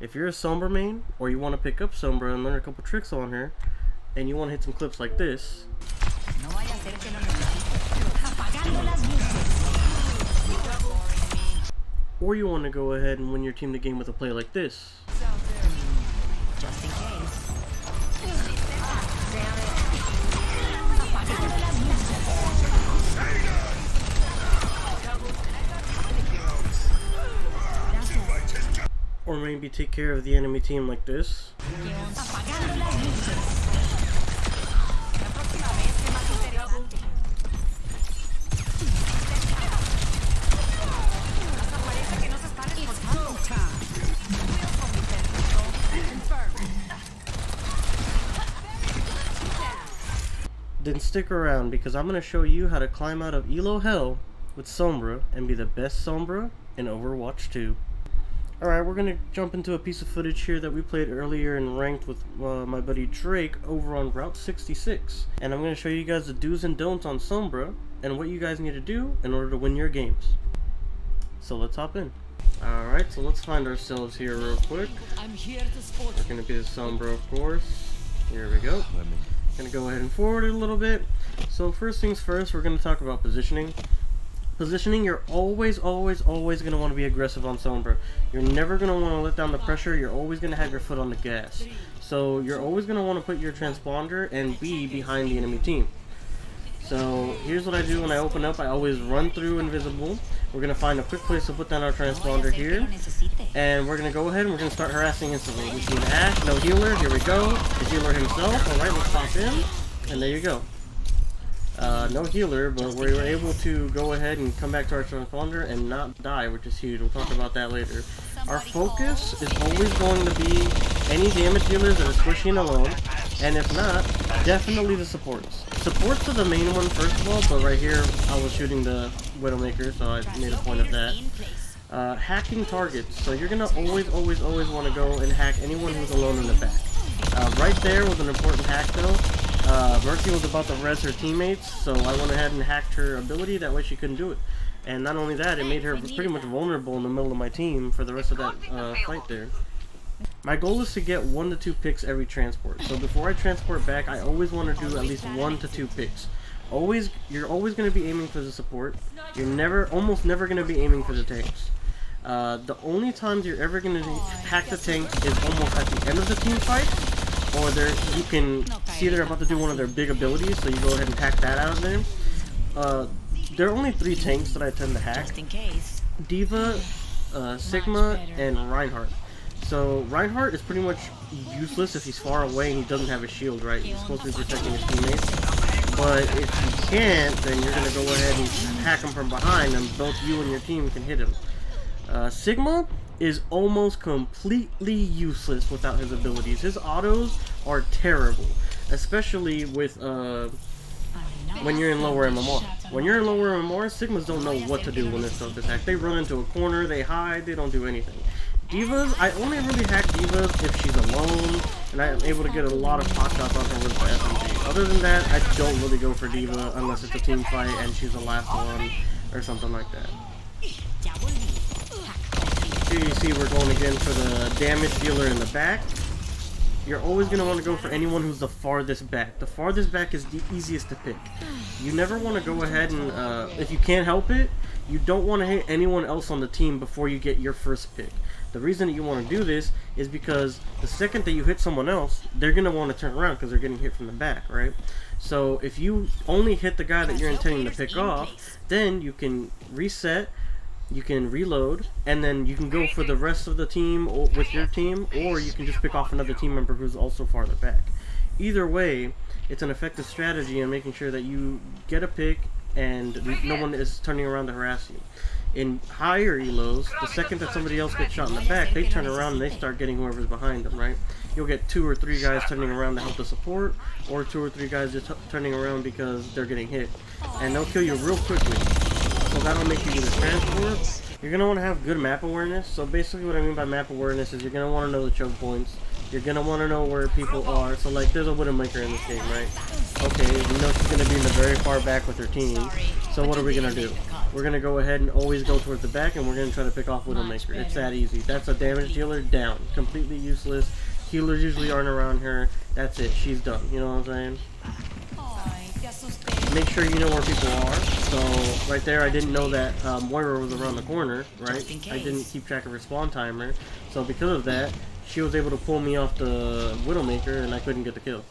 If you're a Sombra main, or you want to pick up Sombra and learn a couple tricks on her, and you want to hit some clips like this, or you want to go ahead and win your team the game with a play like this, Just in case. or maybe take care of the enemy team like this, then stick around because I'm going to show you how to climb out of Elo Hell with Sombra and be the best Sombra in Overwatch 2. Alright, we're going to jump into a piece of footage here that we played earlier and ranked with my buddy Drake over on Route 66. And I'm going to show you guys the do's and don'ts on Sombra and what you guys need to do in order to win your games. So let's hop in. Alright, so let's find ourselves here real quick. We're going to be the Sombra, of course. Here we go. Gonna go ahead and forward it a little bit. So first things first, we're gonna talk about positioning. Positioning, you're always gonna want to be aggressive on Sombra. You're never gonna want to let down the pressure. You're always gonna have your foot on the gas. So you're always gonna want to put your transponder and be behind the enemy team. So here's what I do when I open up. I always run through invisible. We're gonna find a quick place to put down our transponder here, and we're gonna go ahead and we're gonna start harassing instantly. We see an Ash, no healer. Here we go. The healer himself. All right, let's pop in, and there you go. No healer, but we were able to go ahead and come back to our transponder and not die, which is huge. We'll talk about that later. Our focus is always going to be any damage dealers that are squishy alone, and if not, definitely the supports. Supports are the main one first of all, but right here I was shooting the Widowmaker, so I made a point of that. Hacking targets. So you're gonna always want to go and hack anyone who's alone in the back. Right there was an important hack though. Mercy was about to res her teammates, so I went ahead and hacked her ability, that way she couldn't do it. And not only that, it made her pretty much vulnerable in the middle of my team for the rest of that fight there. My goal is to get 1 to 2 picks every transport. So before I transport back, I always want to do at least 1 to 2 picks. You're always going to be aiming for the support. You're almost never going to be aiming for the tanks. The only times you're ever going to hack the tanks is almost at the end of the team fight, or you can see they're about to do one of their big abilities, so you go ahead and hack that out of there. There are only 3 tanks that I tend to hack: D.Va, Sigma, and Reinhardt. So Reinhardt is pretty much useless if he's far away and he doesn't have a shield, right? He's supposed to be protecting his teammates. But if you can't, then you're going to go ahead and hack him from behind, and both you and your team can hit him. Sigma is almost completely useless without his abilities. His autos are terrible, especially with when you're in lower MMR. When you're in lower MMR, Sigmas don't know what to do when they're self-attack. They run into a corner, they hide, they don't do anything. D.Vas, I only really hack D.Vas if she's alone, and I'm able to get a lot of pot shots on her with the SMG. Other than that, I don't really go for D.Va unless it's a team fight and she's the last one, or something like that. Here you see we're going again for the damage dealer in the back. You're always going to want to go for anyone who's the farthest back. The farthest back is the easiest to pick. You never want to go ahead and, if you can't help it, you don't want to hit anyone else on the team before you get your first pick. The reason that you want to do this is because the second that you hit someone else, they're going to want to turn around because they're getting hit from the back, right? So if you only hit the guy that you're intending to pick off, then you can reset, you can reload, and then you can go for the rest of the team with your team, or you can just pick off another team member who's also farther back. Either way, it's an effective strategy in making sure that you get a pick and no one is turning around to harass you. In higher elos, the second that somebody else gets shot in the back, they turn around and they start getting whoever's behind them, right? You'll get 2 or 3 guys turning around to help the support, or 2 or 3 guys just turning around because they're getting hit. And they'll kill you real quickly. So that'll make you do the transport. You're going to want to have good map awareness. So basically what I mean by map awareness is you're going to want to know the choke points. You're going to want to know where people are. So like there's a Widowmaker in this game, right? Okay, we know she's going to be in the very far back with her team. So what are we going to do? we're gonna go ahead and always go towards the back, and we're gonna try to pick off Widowmaker. It's that easy. That's a damage dealer down. Completely useless. Healers usually aren't around her. That's it. She's done. You know what I'm saying? Make sure you know where people are. So right there, I didn't know that Moira was around the corner, right? I didn't keep track of her spawn timer. So because of that, she was able to pull me off the Widowmaker, and I couldn't get the kill.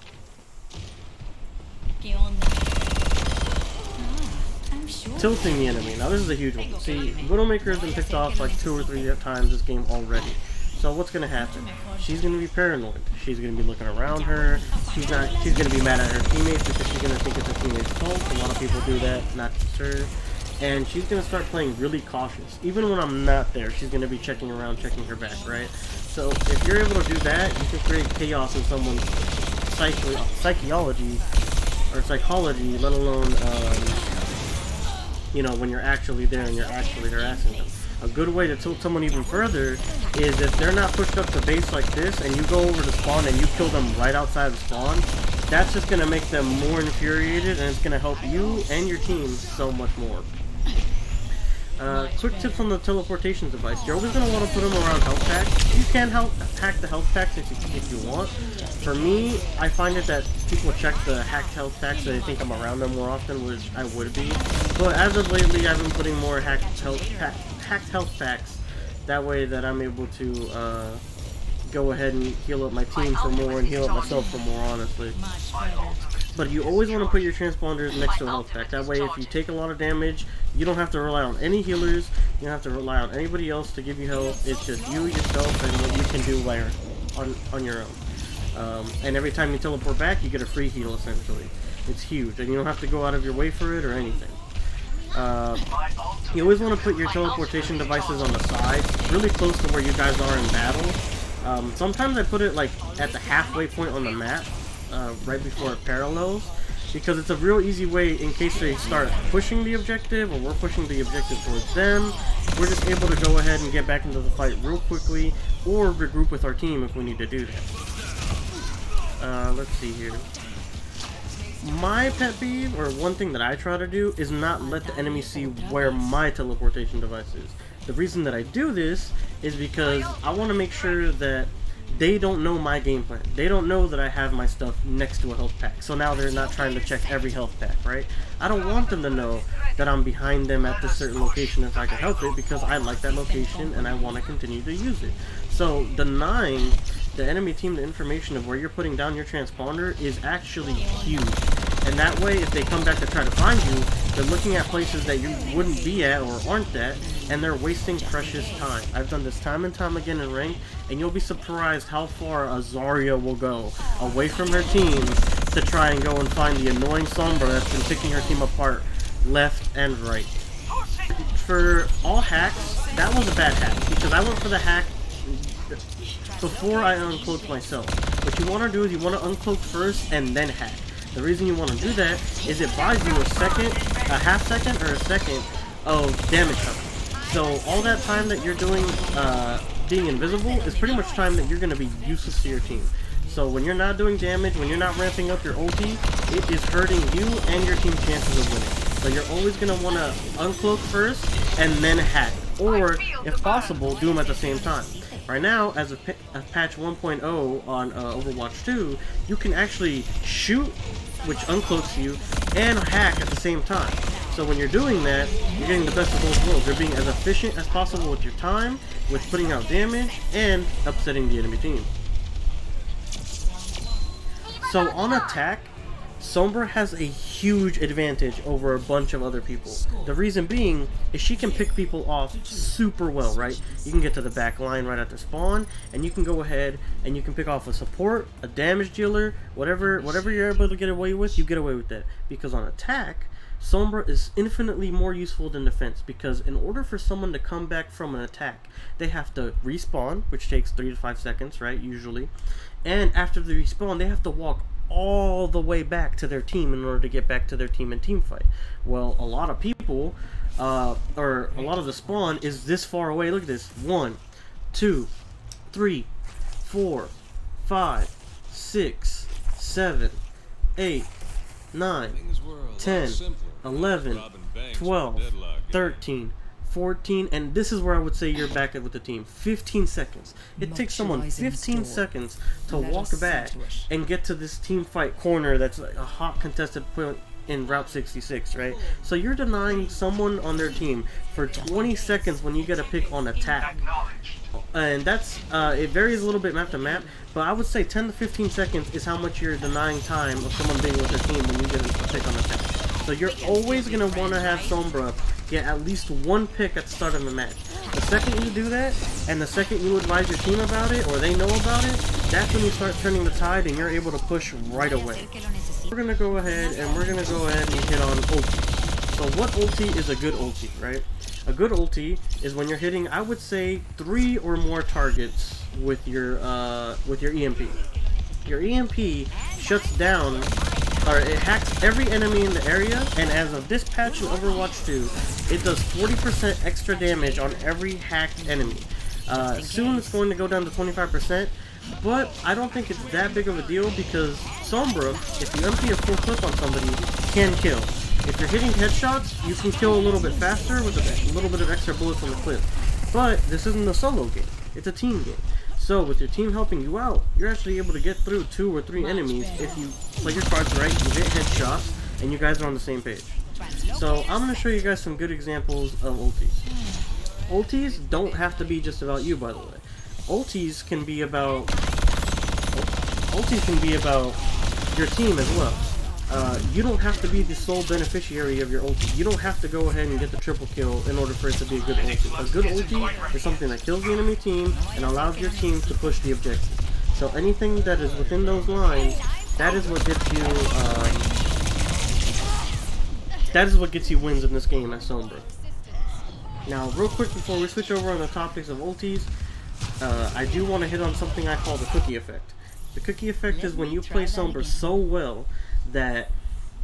Tilting the enemy. Now this is a huge one. See, Widowmaker has been picked off like 2 or 3 times this game already. So what's gonna happen? She's gonna be paranoid. She's gonna be looking around her. She's gonna be mad at her teammates because she's gonna think it's her teammate's fault. A lot of people do that, not just her. And she's gonna start playing really cautious. Even when I'm not there, she's gonna be checking around, checking her back, right? So if you're able to do that, you can create chaos in someone's psychology, let alone you know, when you're actually there and you're actually harassing them. A good way to tilt someone even further is if they're not pushed up to base like this and you go over to spawn and you kill them right outside of spawn, that's just going to make them more infuriated, and it's going to help you and your team so much more. Quick tips on the teleportation device. You're always going to want to put them around health packs. You can hack the health packs if you want. For me, I find it that people check the hacked health packs so they think I'm around them more often, which I would be. But as of lately, I've been putting more hacked health packs. That way that I'm able to go ahead and heal up my team for more and heal up myself for more, honestly. But you always want to put your transponders next to a health pack. That way, if you take a lot of damage, you don't have to rely on any healers. You don't have to rely on anybody else to give you health. It's just you, yourself, and what you can do on your own. And every time you teleport back, you get a free heal, essentially. It's huge, and you don't have to go out of your way for it or anything. You always want to put your teleportation devices on the sides, really close to where you guys are in battle. Sometimes I put it like at the halfway point on the map. Right before it parallels, because it's a real easy way in case they start pushing the objective or we're pushing the objective towards them. We're just able to go ahead and get back into the fight real quickly, or regroup with our team if we need to do that. Let's see here. My pet peeve, or one thing that I try to do, is not let the enemy see where my teleportation device is. The reason that I do this is because I want to make sure that they don't know my game plan. They don't know that I have my stuff next to a health pack. So now they're not trying to check every health pack, right? I don't want them to know that I'm behind them at this certain location if I can help it, because I like that location and I want to continue to use it. So denying the enemy team the information of where you're putting down your transponder is actually huge. And that way, if they come back to try to find you, they're looking at places that you wouldn't be at or aren't at, and they're wasting precious time. I've done this time and time again in ranked, and you'll be surprised how far a Zarya will go away from her team to try and go and find the annoying Sombra that's been picking her team apart left and right. For all hacks, that was a bad hack, because I went for the hack before I uncloaked myself. What you want to do is you want to uncloak first and then hack. The reason you want to do that is it buys you a half second or a second of damage cover. So all that time that you're doing being invisible is pretty much time that you're going to be useless to your team. So when you're not doing damage, when you're not ramping up your ulti, it is hurting you and your team's chances of winning. So you're always going to want to uncloak first and then hack. Or, if possible, do them at the same time. Right now, as of patch 1.0 on Overwatch 2, you can actually shoot, which uncloaks you, and hack at the same time. So when you're doing that, you're getting the best of both worlds. You're being as efficient as possible with your time, with putting out damage, and upsetting the enemy team. So on attack, Sombra has a huge advantage over a bunch of other people. The reason being is she can pick people off super well, right? You can get to the back line right after spawn, and you can go ahead and you can pick off a support, a damage dealer, whatever you're able to get away with, you get away with that. Because on attack, Sombra is infinitely more useful than defense, because in order for someone to come back from an attack, they have to respawn, which takes 3 to 5 seconds, right, usually. And after they respawn, they have to walk all the way back to their team in order to get back to their team and team fight. Well, a lot of people, or a lot of the spawn is this far away. Look at this. 1, 2, 3, 4, 5, 6, 7, 8, 9, 10, 11, 12, 13, 14, and this is where I would say you're back with the team. 15 seconds. It takes someone 15 seconds to walk back and get to this team fight corner that's like a hot contested point in Route 66, right? So you're denying someone on their team for 20 seconds when you get a pick on attack. And that's, it varies a little bit map to map, but I would say 10 to 15 seconds is how much you're denying time of someone being with their team when you get a pick on attack. So you're always going to want to have Sombra get at least one pick at the start of the match. The second you do that, and the second you advise your team about it, or they know about it, that's when you start turning the tide and you're able to push right away. We're going to go ahead and hit on ulti. So what ulti is a good ulti, right? A good ulti is when you're hitting, I would say, 3 or more targets with your EMP. Your EMP shuts down, or it hacks every enemy in the area, and as of this patch in Overwatch 2, it does 40% extra damage on every hacked enemy. Soon it's going to go down to 25%, but I don't think it's that big of a deal because Sombra, if you empty a full clip on somebody, can kill. If you're hitting headshots, you can kill a little bit faster with a little bit of extra bullets on the clip. But this isn't a solo game, it's a team game. So with your team helping you out, you're actually able to get through 2 or 3 enemies if you play your cards right, you hit headshots, and you guys are on the same page. So I'm going to show you guys some good examples of ultis. Ultis don't have to be just about you, by the way. Ultis can be about your team as well. You don't have to be the sole beneficiary of your ulti. You don't have to go ahead and get the triple kill in order for it to be a good ulti. A good ulti is something that kills the enemy team and allows your team to push the objective. So anything that is within those lines, that is what gets you wins in this game as Sombra. Now, real quick before we switch over on the topics of ultis, I do want to hit on something I call the cookie effect. The cookie effect is when you play Sombra so well that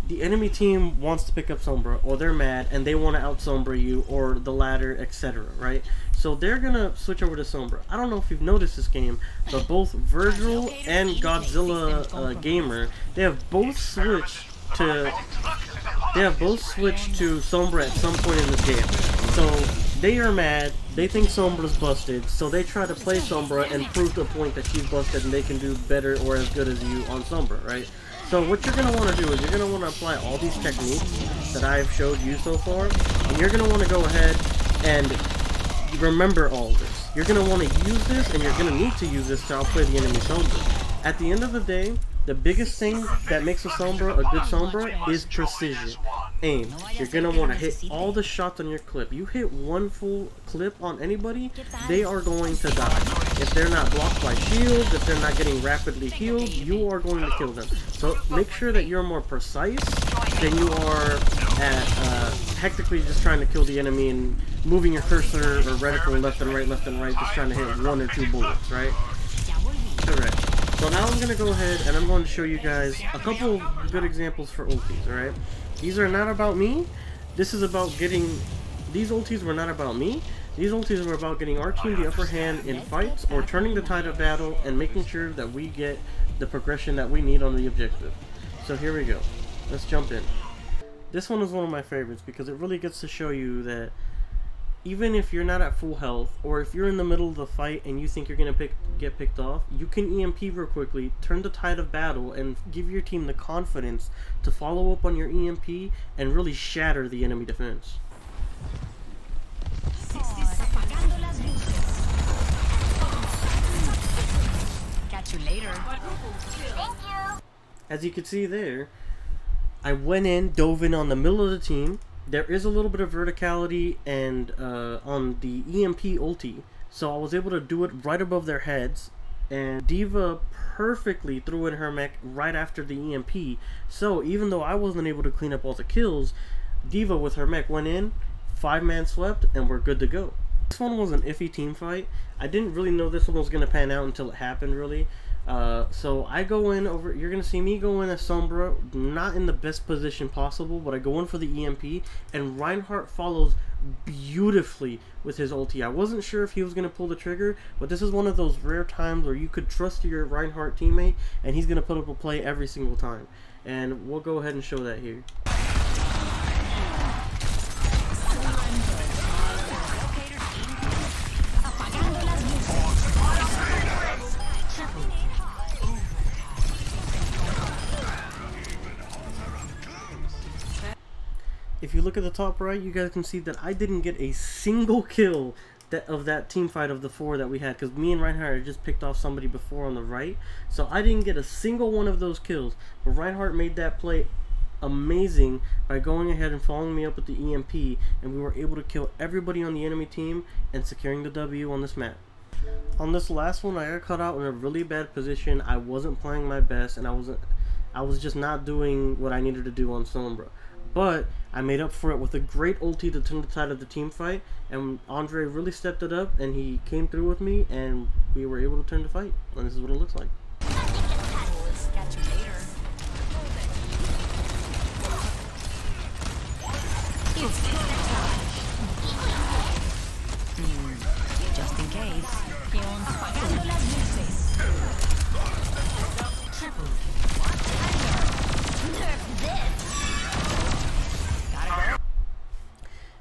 the enemy team wants to pick up Sombra, or they're mad and they want to out Sombra you, or the latter, etc., right? So they're gonna switch over to Sombra. I don't know if you've noticed this game, but both Virgil and Godzilla Gamer, they have both switched to Sombra at some point in this game. So they are mad, they think Sombra's busted, so they try to play Sombra and prove the point that she's busted and they can do better or as good as you on Sombra, right? So what you're going to want to do is you're going to want to apply all these techniques that I've showed you so far, and you're going to want to go ahead and remember all this. You're going to want to use this, and you're going to need to use this to outplay the enemy Sombra. At the end of the day, the biggest thing that makes a Sombra a good Sombra is precision. Aim. You're going to want to hit all the shots on your clip. You hit one full clip on anybody, they are going to die. If they're not blocked by shields, if they're not getting rapidly healed, you are going to kill them. So make sure that you're more precise than you are at hectically just trying to kill the enemy and moving your cursor or reticle left and right, just trying to hit 1 or 2 bullets, right? Correct. So now I'm going to go ahead and I'm going to show you guys a couple good examples for ultis, alright? These are not about me. This is about getting... These ultis were not about me. These ultis were about getting our team the upper hand in fights or turning the tide of battle and making sure that we get the progression that we need on the objective. So here we go. Let's jump in. This one is one of my favorites because it really gets to show you that even if you're not at full health, or if you're in the middle of the fight and you think you're going to get picked off, you can EMP real quickly, turn the tide of battle, and give your team the confidence to follow up on your EMP and really shatter the enemy defense. Catch you later. As you can see there, I went in, dove in on the middle of the team. There is a little bit of verticality and on the EMP ulti, so I was able to do it right above their heads, and D.Va perfectly threw in her mech right after the EMP, so even though I wasn't able to clean up all the kills, D.Va with her mech went in, 5-man swept, and we're good to go. This one was an iffy team fight. I didn't really know this one was going to pan out until it happened, really. So I go in over, you're going to see me go in as Sombra, not in the best position possible, but I go in for the EMP, and Reinhardt follows beautifully with his ulti. I wasn't sure if he was going to pull the trigger, but this is one of those rare times where you could trust your Reinhardt teammate, and he's going to put up a play every single time. And we'll go ahead and show that here. if you look at the top right, you guys can see that I didn't get a single kill of that team fight of the 4 that we had, because me and Reinhardt had just picked off somebody before on the right, so I didn't get a single one of those kills. But Reinhardt made that play amazing by going ahead and following me up with the EMP, and we were able to kill everybody on the enemy team and securing the W on this map. On this last one, I got caught out in a really bad position. I wasn't playing my best, and I was just not doing what I needed to do on Sombra. But I made up for it with a great ulti to turn the tide of the team fight, and Andre really stepped it up, and he came through with me, and we were able to turn the fight. And this is what it looks like. Catch you later. Just in case.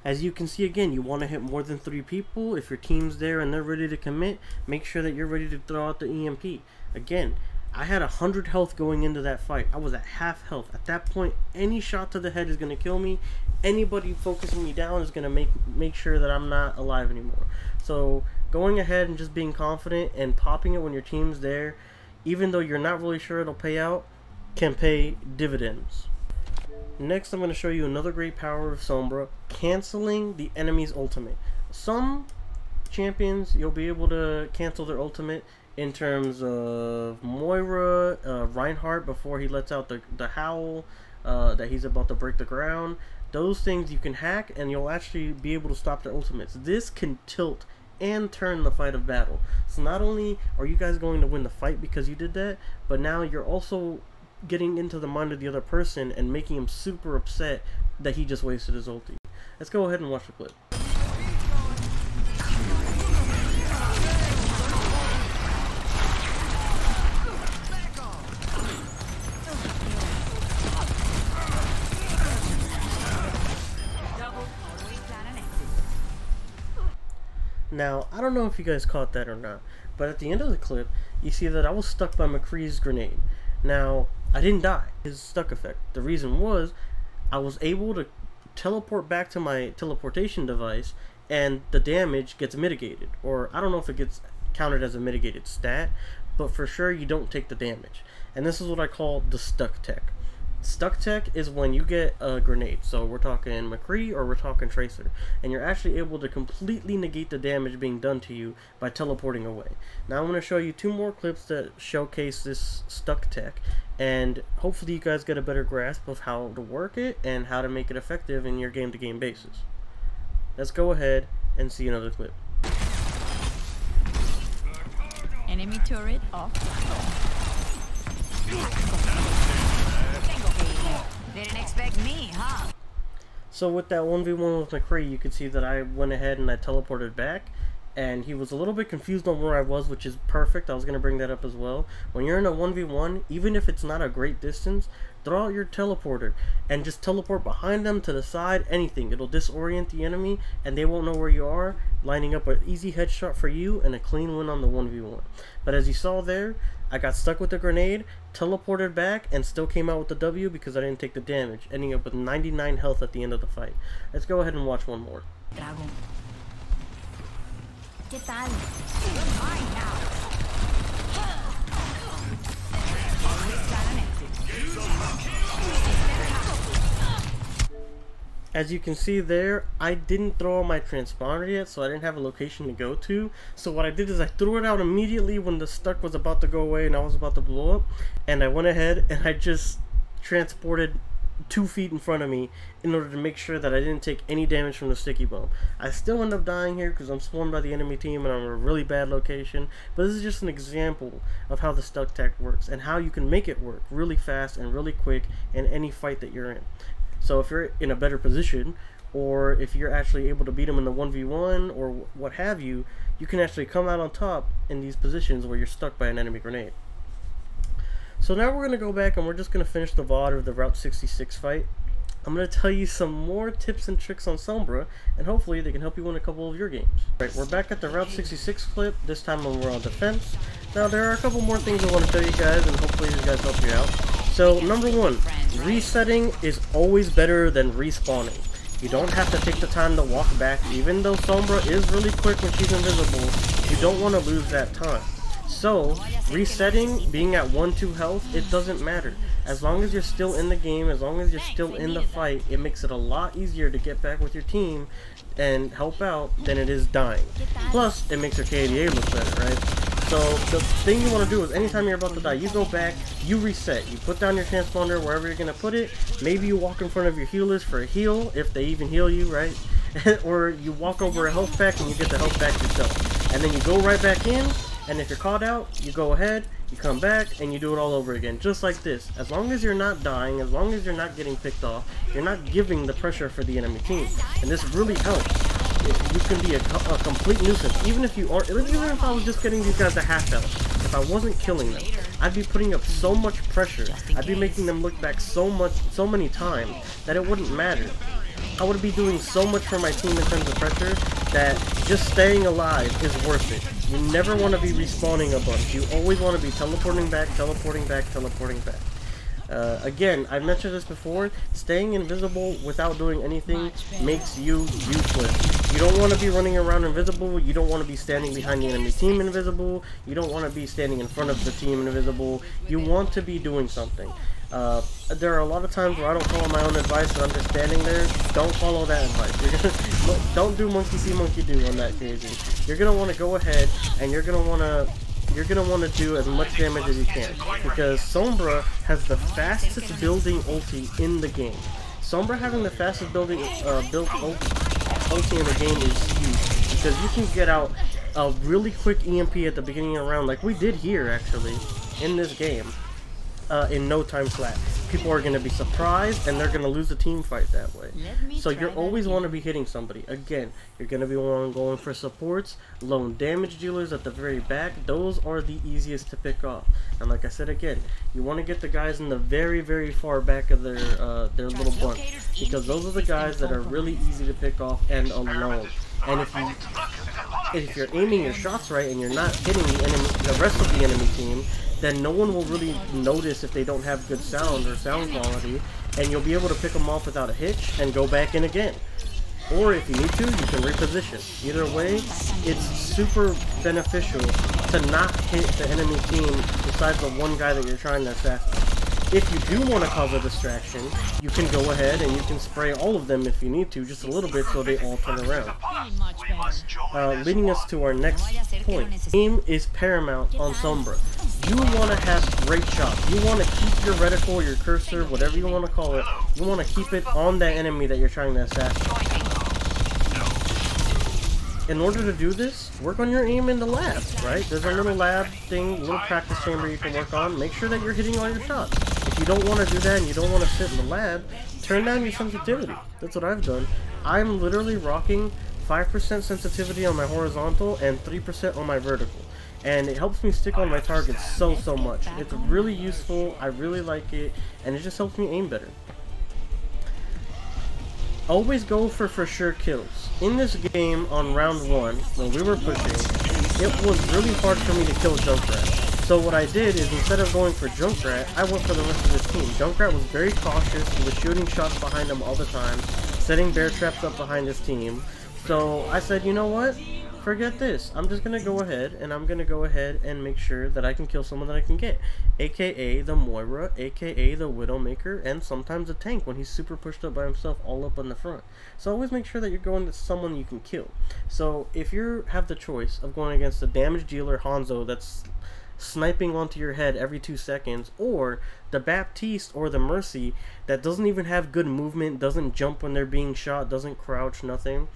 As you can see, again, you want to hit more than 3 people. If your team's there and they're ready to commit, make sure that you're ready to throw out the EMP. Again, I had 100 health going into that fight. I was at half health. At that point, any shot to the head is going to kill me. Anybody focusing me down is going to make sure that I'm not alive anymore. So going ahead and just being confident and popping it when your team's there, even though you're not really sure it'll pay out, can pay dividends. Next, I'm going to show you another great power of Sombra, canceling the enemy's ultimate. Some champions, you'll be able to cancel their ultimate in terms of Moira, Reinhardt before he lets out the howl that he's about to break the ground. Those things you can hack, and you'll actually be able to stop their ultimates. This can tilt and turn the fight of battle. So not only are you guys going to win the fight because you did that, but now you're also getting into the mind of the other person and making him super upset that he just wasted his ulti. Let's go ahead and watch the clip. Now, I don't know if you guys caught that or not, but at the end of the clip, you see that I was stuck by McCree's grenade. Now, I didn't die. His stuck effect. The reason was I was able to teleport back to my teleportation device, and the damage gets mitigated. Or I don't know if it gets counted as a mitigated stat, but for sure you don't take the damage. And this is what I call the stuck tech. Stuck tech is when you get a grenade, so we're talking McCree or we're talking Tracer, and you're actually able to completely negate the damage being done to you by teleporting away. Now I'm going to show you 2 more clips that showcase this stuck tech, and hopefully you guys get a better grasp of how to work it and how to make it effective in your game-to-game basis. Let's go ahead and see another clip. Enemy turret off. Didn't expect me, huh? So with that 1v1 with McCree, you can see that I went ahead and I teleported back, and he was a little bit confused on where I was, which is perfect. I was going to bring that up as well. When you're in a 1v1, even if it's not a great distance, throw out your teleporter and just teleport behind them, to the side, anything. It'll disorient the enemy and they won't know where you are, lining up an easy headshot for you and a clean win on the 1v1. But as you saw there, I got stuck with the grenade, teleported back, and still came out with the W because I didn't take the damage, ending up with 99 health at the end of the fight. Let's go ahead and watch one more. Dragon. ¿Qué tal? You're mine now. Always got an exit. As you can see there, I didn't throw out my transponder yet, so I didn't have a location to go to. So what I did is I threw it out immediately when the stuck was about to go away and I was about to blow up. And I went ahead and I just transported 2 feet in front of me in order to make sure that I didn't take any damage from the sticky bomb. I still end up dying here because I'm swarmed by the enemy team and I'm in a really bad location, but this is just an example of how the stuck tech works and how you can make it work really fast and really quick in any fight that you're in. So if you're in a better position, or if you're actually able to beat them in the 1v1 or what have you, you can actually come out on top in these positions where you're stuck by an enemy grenade. So now we're going to go back and we're just going to finish the VOD of the Route 66 fight. I'm going to tell you some more tips and tricks on Sombra, and hopefully they can help you win a couple of your games. Right, we're back at the Route 66 clip, this time when we're on defense. Now there are a couple more things I want to show you guys, and hopefully these guys help you out. So number 1, resetting is always better than respawning. You don't have to take the time to walk back. Even though Sombra is really quick when she's invisible, you don't want to lose that time. So, resetting, being at 1-2 health, it doesn't matter. As long as you're still in the game, as long as you're still in the fight, it makes it a lot easier to get back with your team and help out than it is dying. Plus, it makes your KDA look better, right? So, the thing you want to do is anytime you're about to die, you go back, you reset. You put down your transponder wherever you're going to put it. Maybe you walk in front of your healers for a heal, if they even heal you, right? Or you walk over a health pack and you get the health back yourself. And then you go right back in. And if you're caught out, you go ahead, you come back, and you do it all over again, just like this. As long as you're not dying, as long as you're not getting picked off, you're not giving the pressure for the enemy team. And this really helps. You can be a complete nuisance, even if you aren't, even if I was just getting these guys to half health. If I wasn't killing them, I'd be putting up so much pressure, I'd be making them look back so many times, that it wouldn't matter. I would be doing so much for my team in terms of pressure that just staying alive is worth it. You never want to be respawning a bunch. You always want to be teleporting back, teleporting back, teleporting back. Again, I've mentioned this before, staying invisible without doing anything makes you useless. You don't want to be running around invisible, you don't want to be standing behind the enemy team invisible, you don't want to be standing in front of the team invisible, you want to be doing something. There are a lot of times where I don't follow my own advice and I'm just standing there. Don't follow that advice. You're gonna, don't do monkey see, monkey do on that occasion. You're gonna want to go ahead and you're gonna want to do as much damage as you can, because Sombra has the fastest building ulti in the game. Sombra having the fastest building ulti in the game is huge, because you can get out a really quick EMP at the beginning of the round, like we did here actually in this game. In no time flat. People are going to be surprised and they're going to lose the team fight that way. So you always want to be hitting somebody. Again, you're going to be going for supports, lone damage dealers at the very back. Those are the easiest to pick off. And like I said again, you want to get the guys in the very far back of their little bunch, because those are the guys that are really easy to pick off and alone. And if you're aiming your shots right and you're not hitting the rest of the enemy team, then no one will really notice if they don't have good sound or sound quality, and you'll be able to pick them off without a hitch and go back in again. Or if you need to, you can reposition. Either way, it's super beneficial to not hit the enemy team besides the one guy that you're trying to assassinate. If you do want to cause a distraction, you can go ahead and you can spray all of them if you need to, just a little bit so they all turn around. Leading us to our next point. Aim is paramount on Sombra. You want to have great shots. You want to keep your reticle, your cursor, whatever you want to call it, you want to keep it on that enemy that you're trying to assassinate. In order to do this, work on your aim in the lab, right? There's a little lab thing, little practice chamber you can work on. Make sure that you're hitting all your shots. If you don't want to do that and you don't want to sit in the lab, turn down your sensitivity. That's what I've done. I'm literally rocking 5% sensitivity on my horizontal and 3% on my vertical. And it helps me stick on my targets so much. It's really useful, I really like it, and it just helps me aim better. Always go for sure kills. In this game on round 1, when we were pushing, it was really hard for me to kill Junkrat. So what I did is, instead of going for Junkrat, I went for the rest of his team. Junkrat was very cautious, he was shooting shots behind him all the time, setting bear traps up behind his team. So I said, you know what? Forget this. I'm just going to go ahead and make sure that I can kill someone that I can get. AKA the Moira, AKA the Widowmaker, and sometimes the tank when he's super pushed up by himself all up on the front. So always make sure that you're going to someone you can kill. So if you have the choice of going against the damage dealer Hanzo that's sniping onto your head every 2 seconds, or the Baptiste or the Mercy that doesn't even have good movement, doesn't jump when they're being shot, doesn't crouch, nothing,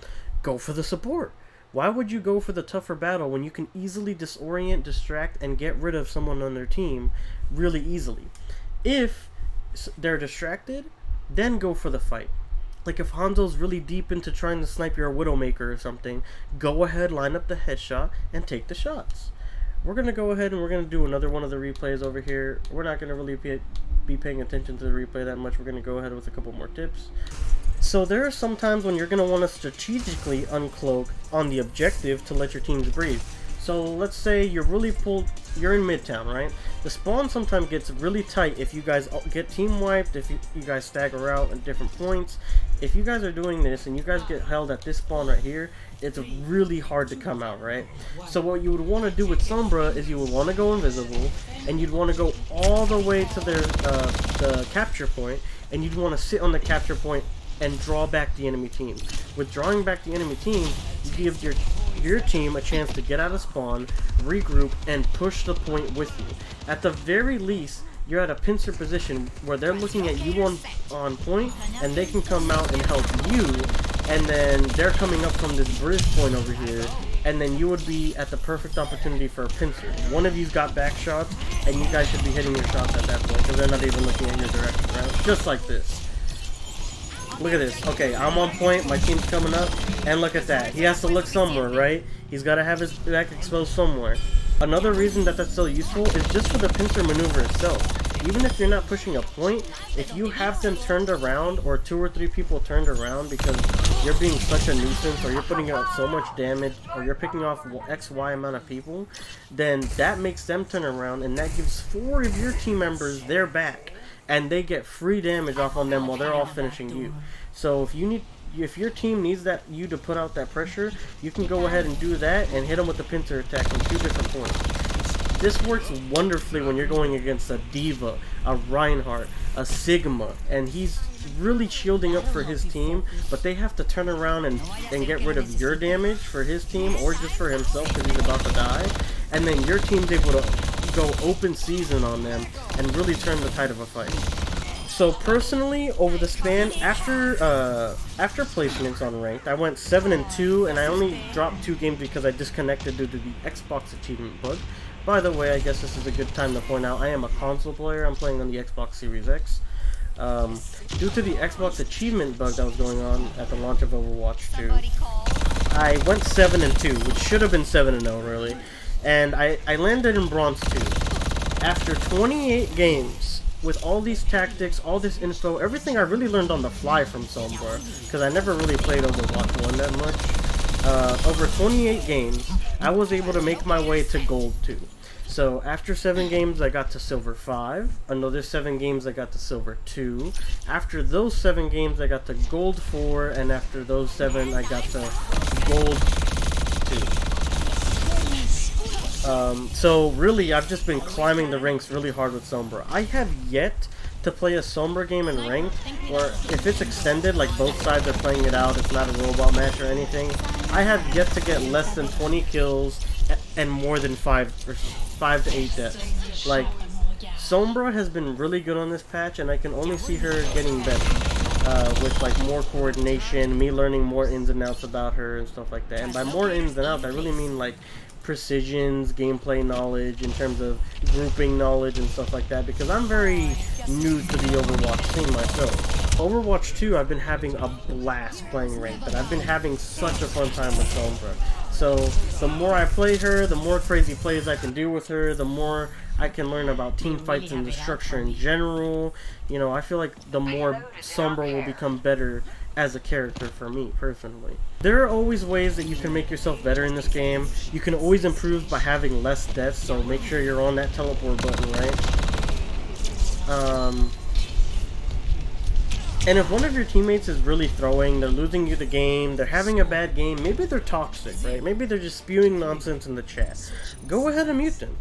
go for the support. Why would you go for the tougher battle when you can easily disorient, distract, and get rid of someone on their team really easily? If they're distracted, then go for the fight. Like if Hanzo's really deep into trying to snipe your Widowmaker or something, go ahead, line up the headshot, and take the shots. We're going to go ahead and we're going to do another one of the replays over here. We're not going to really be paying attention to the replay that much. We're going to go ahead with a couple more tips. So there are some times when you're going to want to strategically uncloak on the objective to let your teams breathe. So let's say you're in Midtown, right? The spawn sometimes gets really tight if you guys get team wiped, if you guys stagger out at different points. If you guys are doing this and you guys get held at this spawn right here, it's really hard to come out, right? So what you would want to do with Sombra is you would want to go invisible, and you'd want to go all the way to the capture point, and you'd want to sit on the capture point and draw back the enemy team. With drawing back the enemy team, you give your team a chance to get out of spawn, regroup, and push the point with you. At the very least, you're at a pincer position where they're looking at you on point, and they can come out and help you, and then they're coming up from this bridge point over here, and then you would be at the perfect opportunity for a pincer. One of you's got back shots, and you guys should be hitting your shots at that point, because they're not even looking at your direction, right? Just like this. Look at this. Okay, I'm on point, my team's coming up, and look at that. He has to look somewhere, right? He's got to have his back exposed somewhere. Another reason that that's so useful is just for the pincer maneuver itself. Even if you're not pushing a point, if you have them turned around, or 2 or 3 people turned around because you're being such a nuisance, or you're putting out so much damage, or you're picking off XY amount of people, then that makes them turn around, and that gives 4 of your team members their back, and they get free damage off on them while they're all finishing you. So if your team needs you to put out that pressure, you can go ahead and do that and hit them with the pincer attack from 2 different points. This works wonderfully when you're going against a Diva, a Reinhardt, a Sigma, and he's really shielding up for his team, but they have to turn around and get rid of your damage for his team, or just for himself because he's about to die, and then your team's able to go open season on them and really turn the tide of a fight. So personally, over the span, after placements on ranked, I went 7-2, and I only dropped 2 games because I disconnected due to the Xbox achievement bug. By the way, I guess this is a good time to point out I am a console player. I'm playing on the Xbox Series X. Due to the Xbox achievement bug that was going on at the launch of Overwatch 2, I went 7-2, which should have been 7-0 really, and I landed in Bronze 2. After 28 games, with all these tactics, all this info, everything I really learned on the fly from Sombra, because I never really played Overwatch 1 that much. Over 28 games, I was able to make my way to Gold 2. So after 7 games, I got to Silver 5. Another 7 games, I got to Silver 2. After those 7 games, I got to Gold 4. And after those 7, I got to Gold 2. So really, I've just been climbing the ranks really hard with Sombra. I have yet to play a Sombra game in ranked, or if it's extended, like both sides are playing it out, it's not a robot match or anything, I have yet to get less than 20 kills and more than 5 to 8 deaths. Like, Sombra has been really good on this patch, and I can only see her getting better, with like more coordination, me learning more ins and outs about her and stuff like that. And by more ins and outs, I really mean like precisions, gameplay knowledge, in terms of grouping knowledge and stuff like that, because I'm very new to the Overwatch scene myself. Overwatch 2, I've been having a blast playing ranked, but I've been having such a fun time with Sombra. So the more I play her, the more crazy plays I can do with her, the more I can learn about team fights and the structure in general. You know, I feel like the more Sombra will become better as a character for me, personally. There are always ways that you can make yourself better in this game. You can always improve by having less deaths, so make sure you're on that teleport button, right? And if one of your teammates is really throwing, they're losing you the game, they're having a bad game, maybe they're toxic, right? Maybe they're just spewing nonsense in the chat. Go ahead and mute them.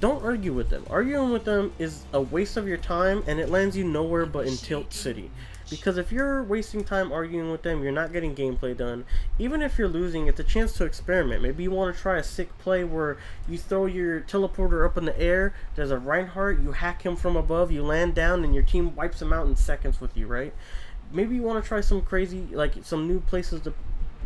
Don't argue with them. Arguing with them is a waste of your time, and it lands you nowhere but in Tilt City. Because if you're wasting time arguing with them, you're not getting gameplay done. Even if you're losing, it's a chance to experiment. Maybe you want to try a sick play where you throw your teleporter up in the air, there's a Reinhardt, you hack him from above, you land down, and your team wipes him out in seconds with you, right? Maybe you want to try some crazy, like some new places to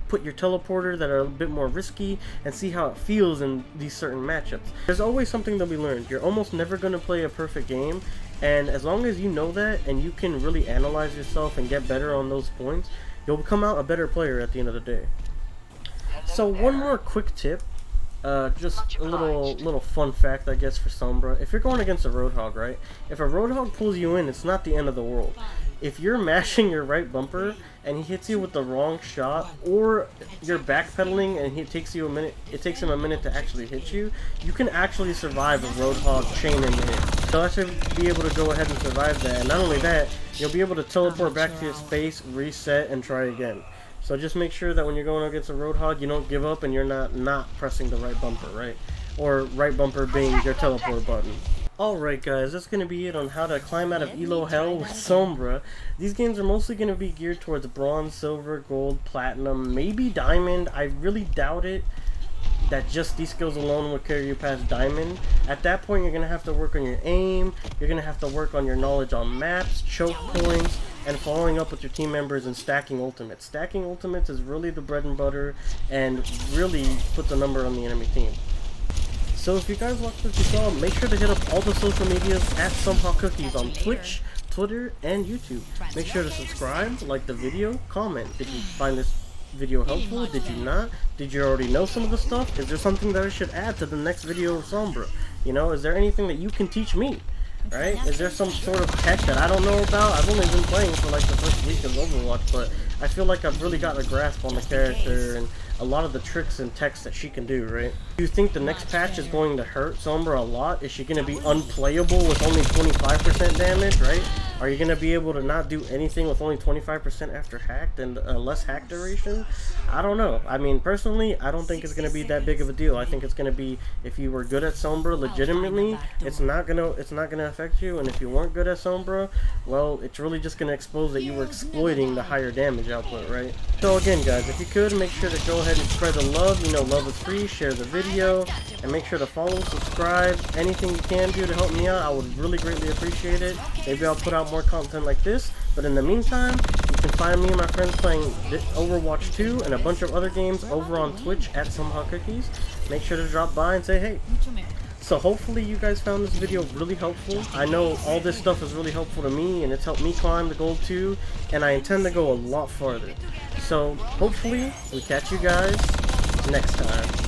put your teleporter that are a bit more risky and see how it feels in these certain matchups. There's always something to be learned. You're almost never going to play a perfect game, and as long as you know that and you can really analyze yourself and get better on those points, you'll come out a better player at the end of the day. So one more quick tip. just a little fun fact, I guess, for Sombra. If you're going against a Roadhog, right? If a Roadhog pulls you in, it's not the end of the world. If you're mashing your right bumper and he hits you with the wrong shot, or you're backpedaling and it takes him a minute to actually hit you, you can actually survive a Roadhog chain in hit. So I should be able to go ahead and survive that. And not only that, you'll be able to teleport back to your space, reset, and try again. So just make sure that when you're going against a Roadhog, you don't give up and you're not pressing the right bumper, right? Or right bumper being your teleport button. Alright guys, that's going to be it on how to climb out of Elo Hell with Sombra. These games are mostly going to be geared towards bronze, silver, gold, platinum, maybe diamond. I really doubt it that just these skills alone will carry you past diamond. At that point, you're going to have to work on your aim, you're going to have to work on your knowledge on maps, choke points, and following up with your team members and stacking ultimates. Stacking ultimates is really the bread and butter and really puts a number on the enemy team. So if you guys liked what you saw, make sure to hit up all the social medias at Somehow Cookies on Twitch, Twitter, and YouTube. Make sure to subscribe, like the video, comment. Did you find this video helpful? Did you not? Did you already know some of the stuff? Is there something that I should add to the next video of Sombra? You know, is there anything that you can teach me? Right? Is there some sort of tech that I don't know about? I've only been playing for like the first week of Overwatch, but I feel like I've really got a grasp on the character and a lot of the tricks and techs that she can do, right? Do you think the next patch is going to hurt Sombra a lot? Is she going to be unplayable with only 25% damage, right? Are you going to be able to not do anything with only 25% after hacked and less hack duration? I don't know. I mean, personally, I don't think it's going to be that big of a deal. I think it's going to be, if you were good at Sombra legitimately, it's not going to affect you, and if you weren't good at Sombra, well, it's really just going to expose that you were exploiting the higher damage output, right? So again, guys, if you could, make sure to go ahead and spread the love. You know, love is free. Share the video, and make sure to follow, subscribe, anything you can do to help me out. I would really greatly appreciate it. Maybe I'll put out more content like this, but in the meantime, you can find me and my friends playing Overwatch 2 and a bunch of other games over on Twitch at Somehow Cookies. Make sure to drop by and say hey. So hopefully you guys found this video really helpful. I know all this stuff is really helpful to me, and it's helped me climb the gold too, and I intend to go a lot farther. So hopefully we catch you guys next time.